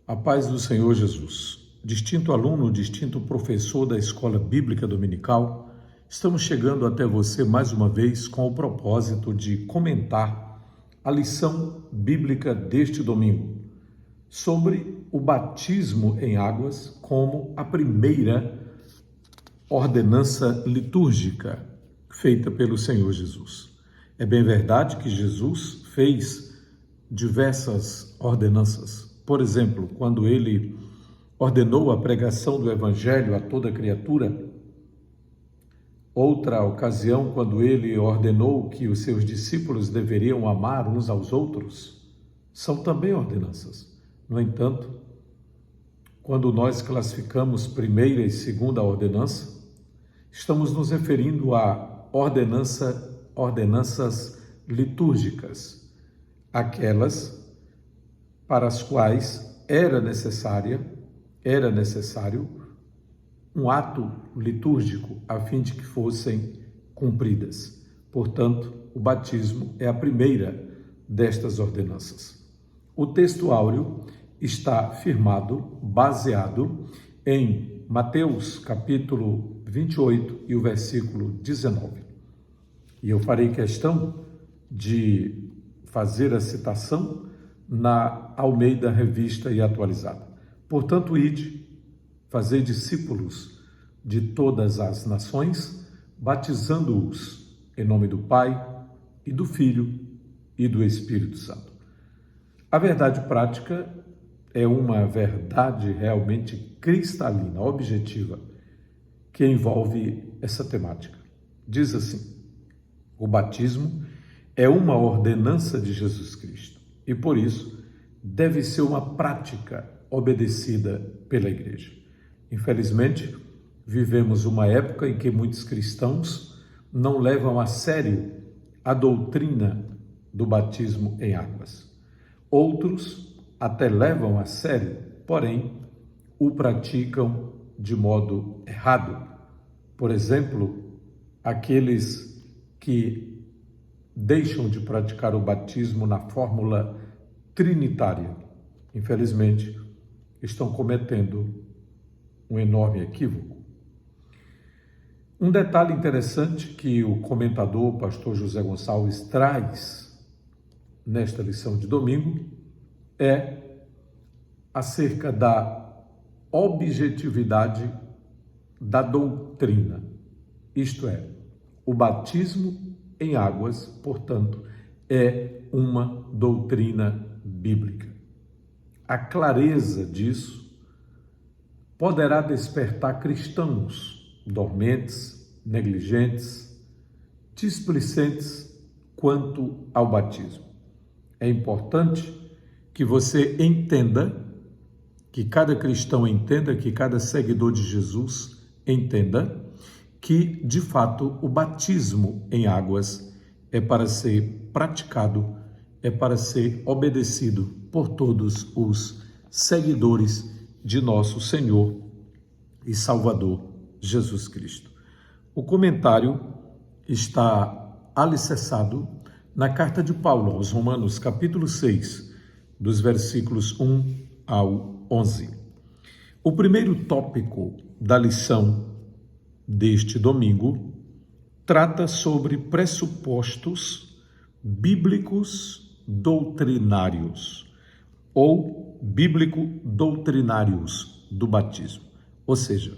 A paz do Senhor Jesus. Distinto aluno, distinto professor da Escola Bíblica Dominical, estamos chegando até você mais uma vez com o propósito de comentar a lição bíblica deste domingo sobre o batismo em águas como a primeira ordenança litúrgica feita pelo Senhor Jesus. É bem verdade que Jesus fez diversas ordenanças. Por exemplo, quando ele ordenou a pregação do Evangelho a toda criatura, outra ocasião, quando ele ordenou que os seus discípulos deveriam amar uns aos outros, são também ordenanças. No entanto, quando nós classificamos primeira e segunda ordenança, estamos nos referindo a ordenanças litúrgicas, aquelas para as quais era necessário um ato litúrgico a fim de que fossem cumpridas. Portanto, o batismo é a primeira destas ordenanças. O texto áureo está firmado, baseado em Mateus capítulo 28 e o versículo 19. E eu farei questão de fazer a citação na Almeida Revista e Atualizada. Portanto, ide, fazei discípulos de todas as nações, batizando-os em nome do Pai e do Filho e do Espírito Santo. A verdade prática é uma verdade realmente cristalina, objetiva, que envolve essa temática. Diz assim: o batismo é uma ordenança de Jesus Cristo e, por isso, deve ser uma prática obedecida pela Igreja. Infelizmente, vivemos uma época em que muitos cristãos não levam a sério a doutrina do batismo em águas. Outros até levam a sério, porém, o praticam de modo errado. Por exemplo, aqueles que deixam de praticar o batismo na fórmula trinitária, infelizmente, estão cometendo um enorme equívoco. Um detalhe interessante que o comentador, o pastor José Gonçalves, traz nesta lição de domingo é acerca da objetividade da doutrina. Isto é, o batismo em águas, portanto, é uma doutrina bíblica. A clareza disso poderá despertar cristãos dormentes, negligentes, displicentes quanto ao batismo. É importante que você entenda, que cada cristão entenda, que cada seguidor de Jesus entenda que, de fato, o batismo em águas é para ser praticado, é para ser obedecido por todos os seguidores de nosso Senhor e Salvador Jesus Cristo. O comentário está alicerçado na carta de Paulo aos Romanos, capítulo 6, dos versículos 1 ao 11. O primeiro tópico da lição deste domingo trata sobre pressupostos bíblicos doutrinários ou bíblico-doutrinários do batismo. Ou seja,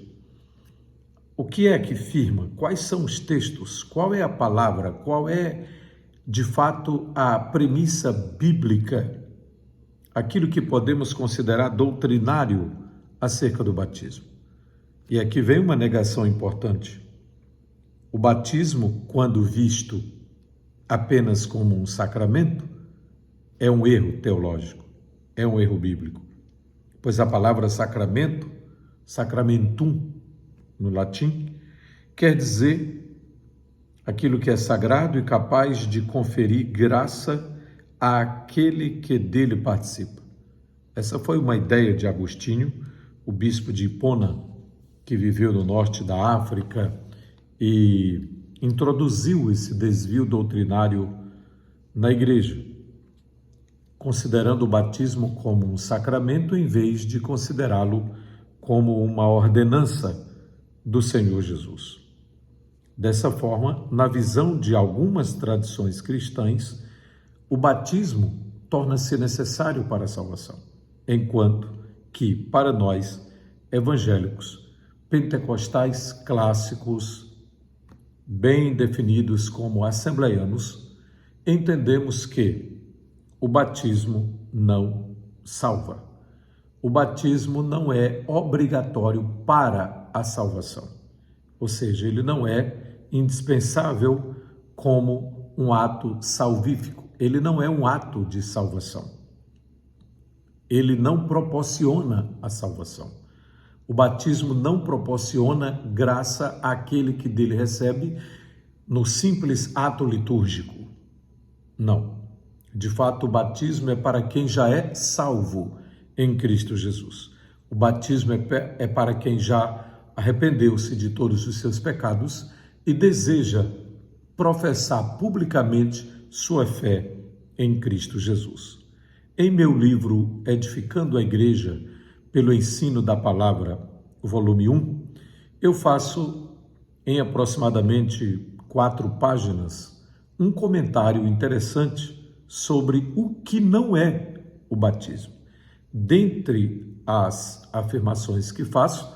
o que é que firma? Quais são os textos? Qual é a palavra? Qual é, de fato, a premissa bíblica? Aquilo que podemos considerar doutrinário acerca do batismo. E aqui vem uma negação importante. O batismo, quando visto apenas como um sacramento, é um erro teológico, é um erro bíblico. Pois a palavra sacramento, sacramentum, no latim, quer dizer aquilo que é sagrado e capaz de conferir graça àquele que dele participa. Essa foi uma ideia de Agostinho, o bispo de Hipona, que viveu no norte da África e introduziu esse desvio doutrinário na igreja. considerando o batismo como um sacramento em vez de considerá-lo como uma ordenança do Senhor Jesus. Dessa forma, na visão de algumas tradições cristãs, o batismo torna-se necessário para a salvação, enquanto que, para nós, evangélicos, pentecostais clássicos, bem definidos como assembleianos, entendemos que o batismo não salva. O batismo não é obrigatório para a salvação, ou seja, ele não é indispensável como um ato salvífico. Ele não é um ato de salvação. Ele não proporciona a salvação. O batismo não proporciona graça àquele que dele recebe no simples ato litúrgico. Não. De fato, o batismo é para quem já é salvo em Cristo Jesus. O batismo é para quem já arrependeu-se de todos os seus pecados e deseja professar publicamente sua fé em Cristo Jesus. Em meu livro Edificando a Igreja pelo Ensino da Palavra, volume 1, eu faço em aproximadamente 4 páginas um comentário interessante sobre o que não é o batismo. Dentre as afirmações que faço,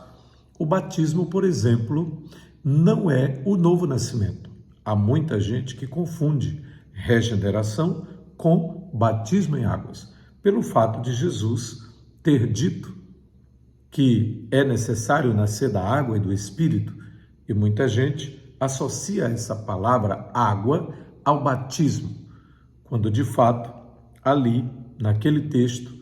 o batismo, por exemplo, não é o novo nascimento. Há muita gente que confunde regeneração com batismo em águas, pelo fato de Jesus ter dito que é necessário nascer da água e do Espírito, e muita gente associa essa palavra água ao batismo, quando de fato, ali, naquele texto,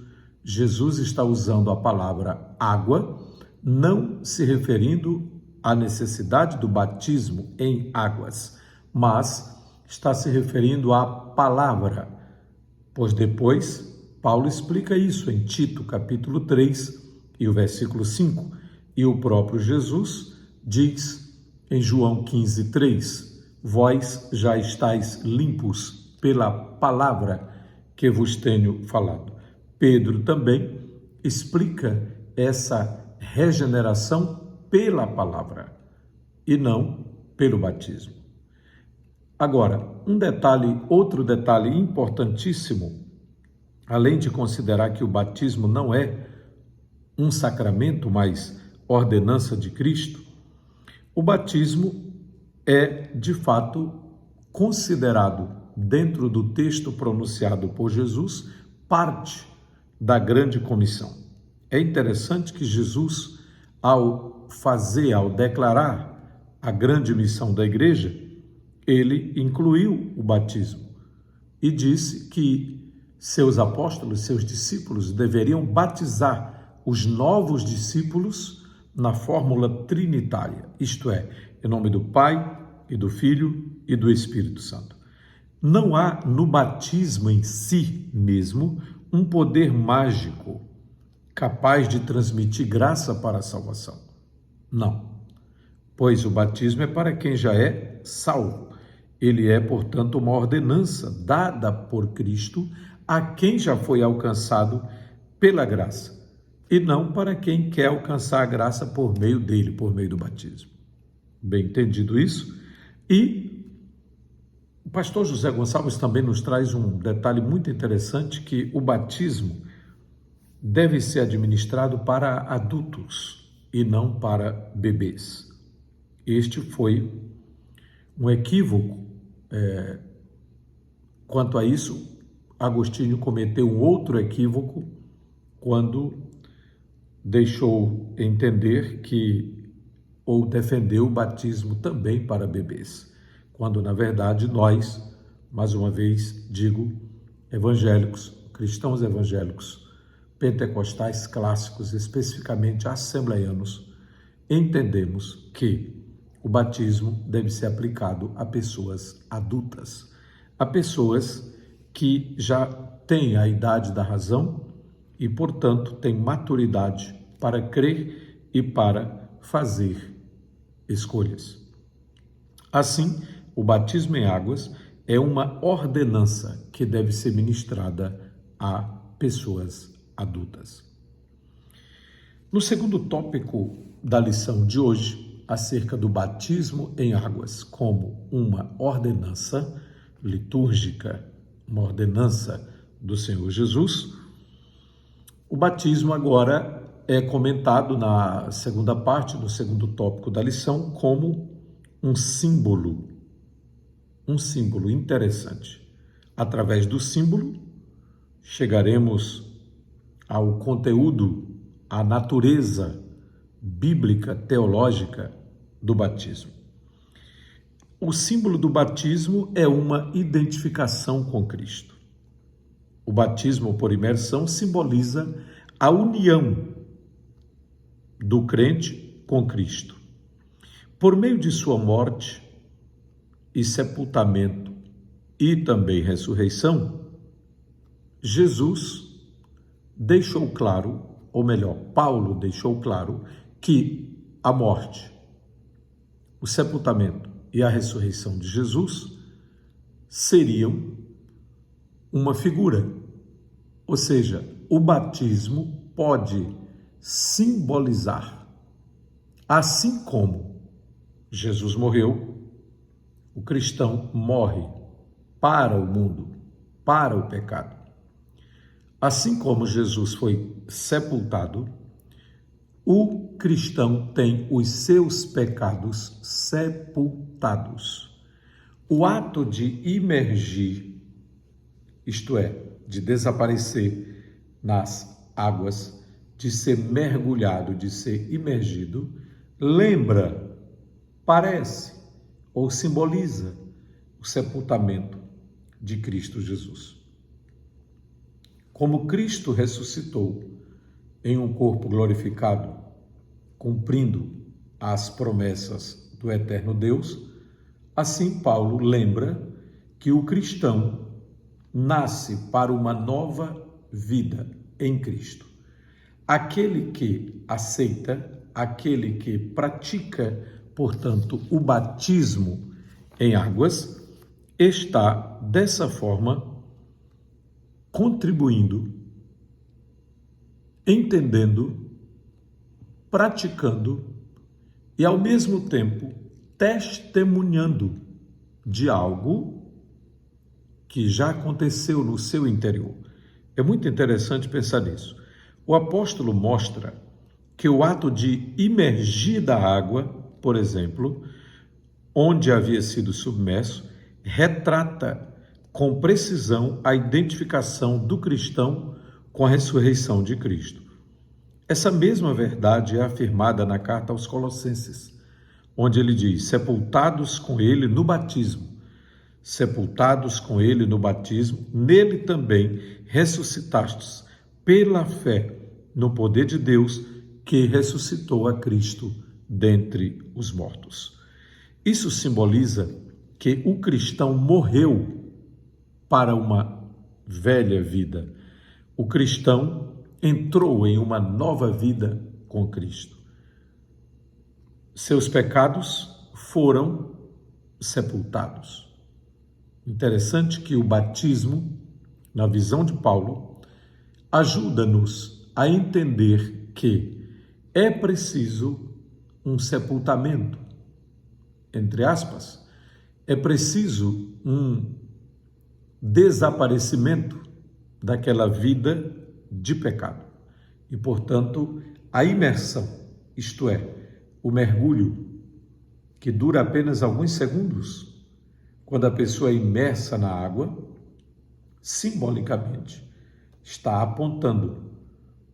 Jesus está usando a palavra água, não se referindo à necessidade do batismo em águas, mas está se referindo à palavra, pois depois Paulo explica isso em Tito capítulo 3 e o versículo 5, e o próprio Jesus diz em João 15:3, vós já estáis limpos pela palavra que vos tenho falado. Pedro também explica essa regeneração pela palavra e não pelo batismo. Agora, outro detalhe importantíssimo, além de considerar que o batismo não é um sacramento, mas ordenança de Cristo, o batismo é, de fato, considerado, dentro do texto pronunciado por Jesus, parte da grande comissão. É interessante que Jesus, ao declarar a grande missão da igreja, ele incluiu o batismo e disse que seus apóstolos, seus discípulos, deveriam batizar os novos discípulos na fórmula trinitária, isto é, em nome do Pai e do Filho e do Espírito Santo. Não há no batismo em si mesmo um poder mágico capaz de transmitir graça para a salvação. Não, pois o batismo é para quem já é salvo. Ele é, portanto, uma ordenança dada por Cristo a quem já foi alcançado pela graça, e não para quem quer alcançar a graça por meio dele, por meio do batismo. Bem entendido isso? E o pastor José Gonçalves também nos traz um detalhe muito interessante, que o batismo deve ser administrado para adultos e não para bebês. Este foi um equívoco. Quanto a isso, Agostinho cometeu um outro equívoco quando deixou entender que, ou defendeu o batismo também para bebês, quando na verdade nós, mais uma vez digo, evangélicos, cristãos evangélicos, pentecostais clássicos, especificamente assembleianos, entendemos que o batismo deve ser aplicado a pessoas adultas, a pessoas que já têm a idade da razão e, portanto, têm maturidade para crer e para fazer escolhas. Assim, o batismo em águas é uma ordenança que deve ser ministrada a pessoas adultas. No segundo tópico da lição de hoje, acerca do batismo em águas como uma ordenança litúrgica, uma ordenança do Senhor Jesus, o batismo agora é comentado na segunda parte, no segundo tópico da lição, como um símbolo interessante. Através do símbolo, chegaremos ao conteúdo, à natureza bíblica, teológica do batismo. O símbolo do batismo é uma identificação com Cristo. O batismo por imersão simboliza a união do crente com Cristo. Por meio de sua morte e sepultamento e também ressurreição, Jesus deixou claro, ou melhor, Paulo deixou claro, que a morte, o sepultamento e a ressurreição de Jesus seriam uma figura, ou seja, o batismo pode simbolizar, assim como Jesus morreu, o cristão morre para o mundo, para o pecado. Assim como Jesus foi sepultado, o cristão tem os seus pecados sepultados. O ato de imergir, isto é, de desaparecer nas águas, de ser mergulhado, de ser imergido, lembra, parece ou simboliza o sepultamento de Cristo Jesus. Como Cristo ressuscitou em um corpo glorificado, cumprindo as promessas do eterno Deus, assim Paulo lembra que o cristão nasce para uma nova vida em Cristo. Aquele que aceita, aquele que pratica, portanto, o batismo em águas, está dessa forma contribuindo, entendendo, praticando e, ao mesmo tempo, testemunhando de algo que já aconteceu no seu interior. É muito interessante pensar nisso. O apóstolo mostra que o ato de imergir da água, por exemplo, onde havia sido submerso, retrata com precisão a identificação do cristão com a ressurreição de Cristo. Essa mesma verdade é afirmada na carta aos Colossenses, onde ele diz: sepultados com ele no batismo, sepultados com ele no batismo, nele também ressuscitastes pela fé no poder de Deus que ressuscitou a Cristo dentre os mortos. Isso simboliza que o cristão morreu para uma velha vida. O cristão entrou em uma nova vida com Cristo. Seus pecados foram sepultados. Interessante que o batismo, na visão de Paulo, ajuda-nos a entender que é preciso um sepultamento, entre aspas, é preciso um desaparecimento daquela vida de pecado. E, portanto, a imersão, isto é, o mergulho, que dura apenas alguns segundos, quando a pessoa é imersa na água, simbolicamente, está apontando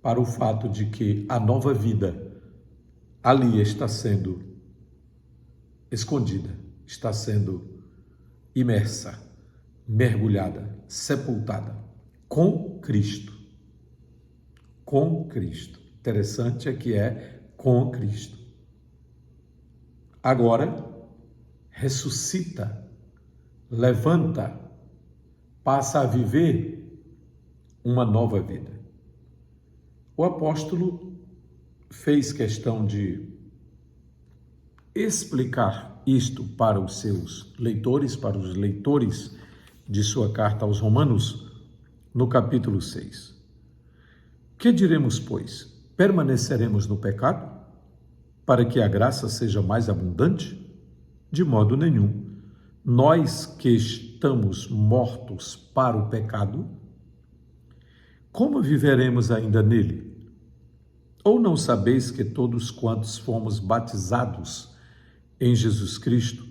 para o fato de que a nova vida ali está sendo escondida, está sendo imersa, mergulhada, sepultada com Cristo. Com Cristo. Interessante é que é com Cristo. Agora, ressuscita, levanta, passa a viver uma nova vida. O apóstolo fez questão de explicar isto para os seus leitores, para os leitores de sua carta aos Romanos, no capítulo 6. Que diremos, pois? Permaneceremos no pecado, para que a graça seja mais abundante? De modo nenhum. Nós que estamos mortos para o pecado, como viveremos ainda nele? Ou não sabeis que todos quantos fomos batizados em Jesus Cristo,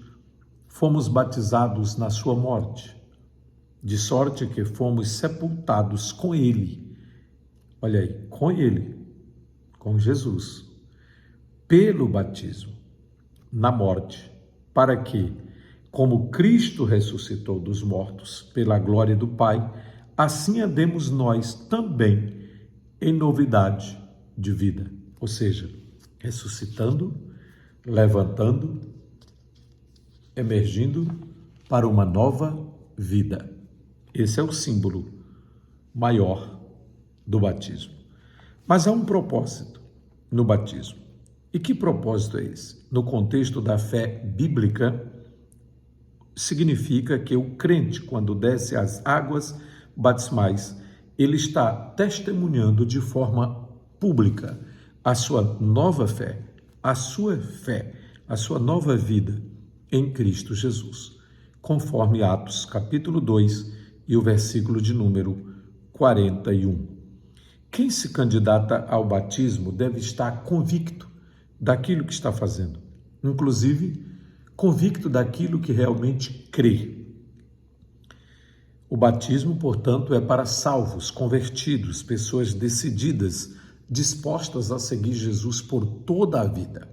fomos batizados na sua morte, de sorte que fomos sepultados com ele. Olha aí, com ele, com Jesus, pelo batismo, na morte, para que, como Cristo ressuscitou dos mortos pela glória do Pai, assim andemos nós também em novidade de vida. Ou seja, ressuscitando, levantando, emergindo para uma nova vida. Esse é o símbolo maior do batismo. Mas há um propósito no batismo. E que propósito é esse? No contexto da fé bíblica, significa que o crente, quando desce às águas batismais, ele está testemunhando de forma pública a sua nova fé, a sua nova vida em Cristo Jesus, conforme Atos capítulo 2 e o versículo de número 41. Quem se candidata ao batismo deve estar convicto daquilo que está fazendo, inclusive convicto daquilo que realmente crê. O batismo, portanto, é para salvos, convertidos, pessoas decididas, dispostas a seguir Jesus por toda a vida.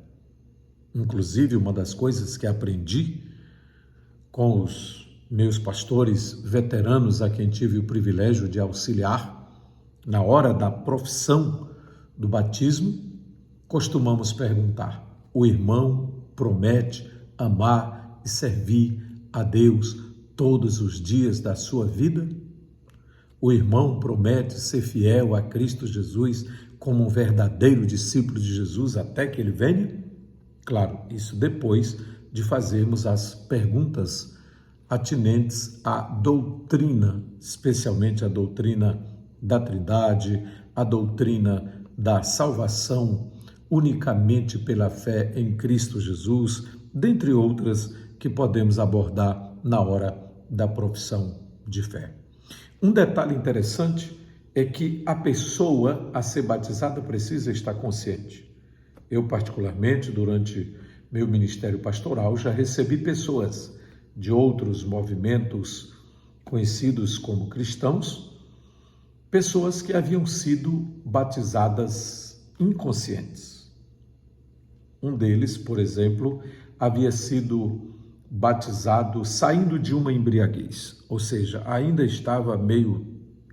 Inclusive, uma das coisas que aprendi com os meus pastores veteranos, a quem tive o privilégio de auxiliar, na hora da profissão do batismo, costumamos perguntar: o irmão promete amar e servir a Deus todos os dias da sua vida? O irmão promete ser fiel a Cristo Jesus como um verdadeiro discípulo de Jesus até que ele venha? Claro, isso depois de fazermos as perguntas atinentes à doutrina, especialmente a doutrina da Trindade, a doutrina da salvação unicamente pela fé em Cristo Jesus, dentre outras que podemos abordar na hora da profissão de fé. Um detalhe interessante é que a pessoa a ser batizada precisa estar consciente. Eu, particularmente, durante meu ministério pastoral, já recebi pessoas de outros movimentos conhecidos como cristãos, pessoas que haviam sido batizadas inconscientes. Um deles, por exemplo, havia sido batizado saindo de uma embriaguez, ou seja, ainda estava meio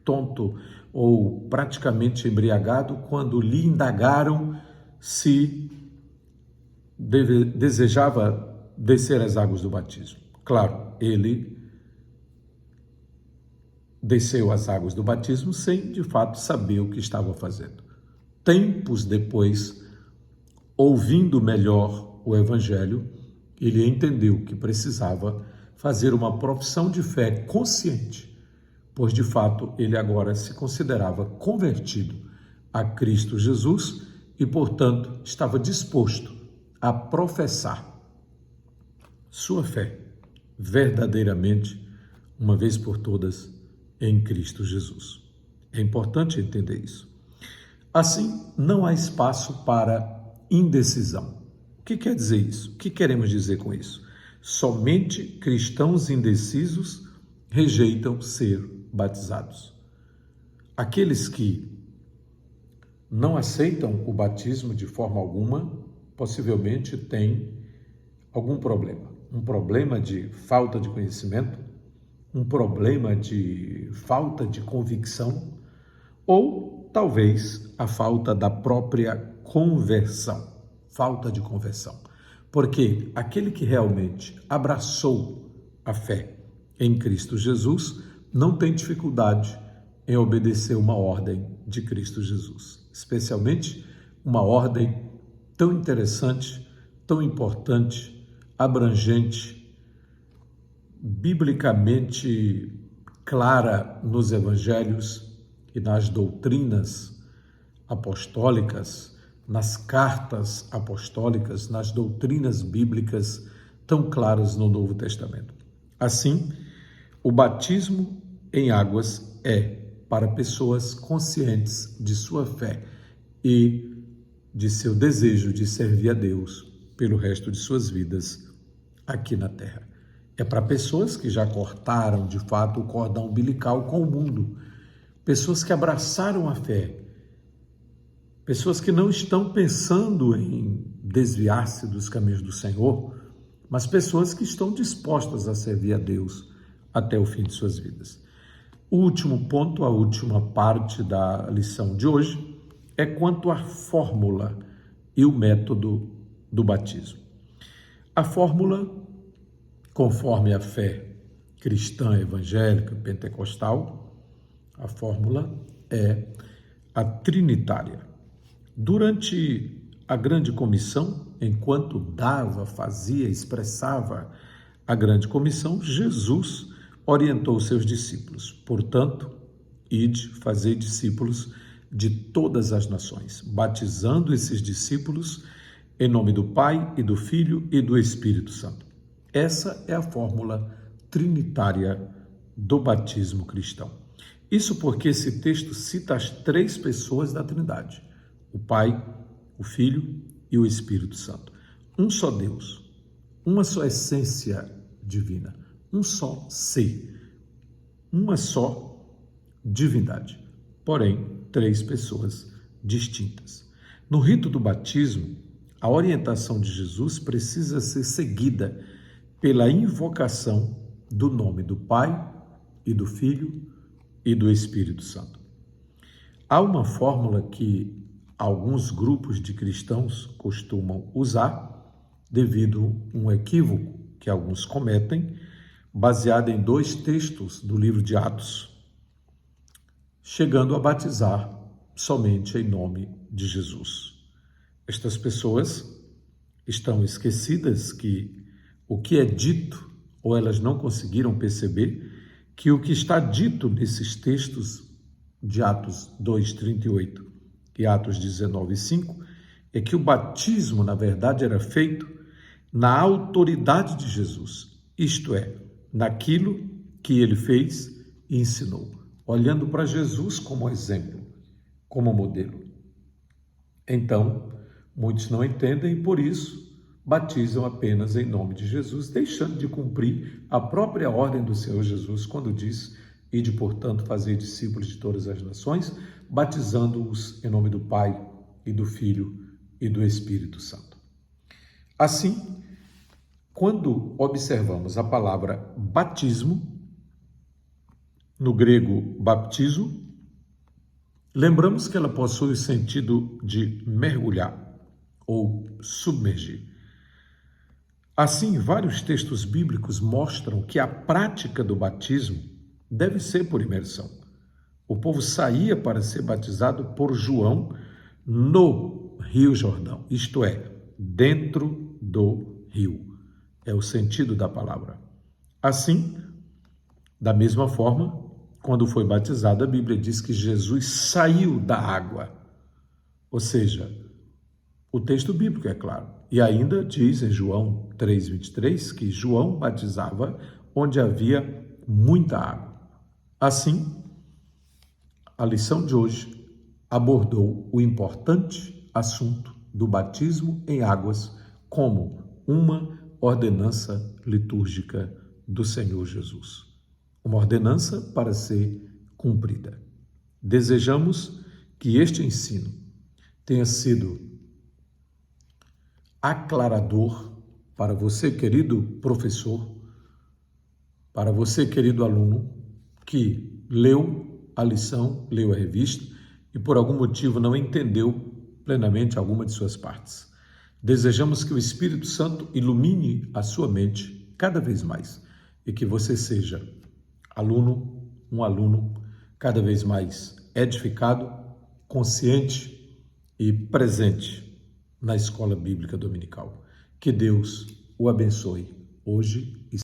tonto ou praticamente embriagado quando lhe indagaram se desejava descer as águas do batismo. Claro, ele desceu as águas do batismo sem, de fato, saber o que estava fazendo. Tempos depois, ouvindo melhor o Evangelho, ele entendeu que precisava fazer uma profissão de fé consciente, pois, de fato, ele agora se considerava convertido a Cristo Jesus e, portanto, estava disposto a professar sua fé verdadeiramente, uma vez por todas, em Cristo Jesus. É importante entender isso. Assim, não há espaço para indecisão. O que quer dizer isso? O que queremos dizer com isso? Somente cristãos indecisos rejeitam ser batizados. Aqueles que não aceitam o batismo de forma alguma, possivelmente têm algum problema. Um problema de falta de conhecimento, um problema de falta de convicção, ou talvez a falta da própria conversão, falta de conversão. Porque aquele que realmente abraçou a fé em Cristo Jesus não tem dificuldade em obedecer uma ordem de Cristo Jesus, especialmente uma ordem tão interessante, tão importante, abrangente, biblicamente clara nos evangelhos e nas doutrinas apostólicas, nas cartas apostólicas, nas doutrinas bíblicas tão claras no Novo Testamento. Assim, o batismo em águas é para pessoas conscientes de sua fé e de seu desejo de servir a Deus pelo resto de suas vidas aqui na Terra. É para pessoas que já cortaram, de fato, o cordão umbilical com o mundo, pessoas que abraçaram a fé, pessoas que não estão pensando em desviar-se dos caminhos do Senhor, mas pessoas que estão dispostas a servir a Deus até o fim de suas vidas. O último ponto, a última parte da lição de hoje, é quanto à fórmula e o método do batismo. A fórmula, conforme a fé cristã, evangélica, pentecostal, a fórmula é a trinitária. Durante a grande comissão, enquanto dava, fazia, expressava a grande comissão, Jesus orientou seus discípulos. Portanto, ide, fazei discípulos de todas as nações, batizando esses discípulos em nome do Pai e do Filho e do Espírito Santo. Essa é a fórmula trinitária do batismo cristão. Isso porque esse texto cita as três pessoas da Trindade: o Pai, o Filho e o Espírito Santo. Um só Deus, uma só essência divina, um só ser, uma só divindade, porém, três pessoas distintas. No rito do batismo, a orientação de Jesus precisa ser seguida pela invocação do nome do Pai e do Filho e do Espírito Santo. Há uma fórmula que alguns grupos de cristãos costumam usar devido a um equívoco que alguns cometem, baseado em dois textos do livro de Atos, chegando a batizar somente em nome de Jesus. Estas pessoas estão esquecidas que o que é dito, ou elas não conseguiram perceber que o que está dito nesses textos de Atos 2:38 e Atos 19:5 é que o batismo, na verdade, era feito na autoridade de Jesus, isto é, naquilo que ele fez e ensinou, olhando para Jesus como exemplo, como modelo. Então, muitos não entendem e, por isso, batizam apenas em nome de Jesus, deixando de cumprir a própria ordem do Senhor Jesus, quando diz: ide, portanto, fazer discípulos de todas as nações, batizando-os em nome do Pai e do Filho e do Espírito Santo. Assim, quando observamos a palavra batismo, no grego baptizo, lembramos que ela possui o sentido de mergulhar ou submergir. Assim, vários textos bíblicos mostram que a prática do batismo deve ser por imersão. O povo saía para ser batizado por João no Rio Jordão, isto é, dentro do rio. É o sentido da palavra. Assim, da mesma forma, quando foi batizado, a Bíblia diz que Jesus saiu da água. Ou seja, o texto bíblico é claro. E ainda diz em João 3:23 que João batizava onde havia muita água. Assim, a lição de hoje abordou o importante assunto do batismo em águas como uma ordenança litúrgica do Senhor Jesus. Uma ordenança para ser cumprida. Desejamos que este ensino tenha sido aclarador para você, querido professor, para você, querido aluno, que leu a lição, leu a revista e por algum motivo não entendeu plenamente alguma de suas partes. Desejamos que o Espírito Santo ilumine a sua mente cada vez mais e que você seja um aluno cada vez mais edificado, consciente e presente na escola bíblica dominical. Que Deus o abençoe hoje e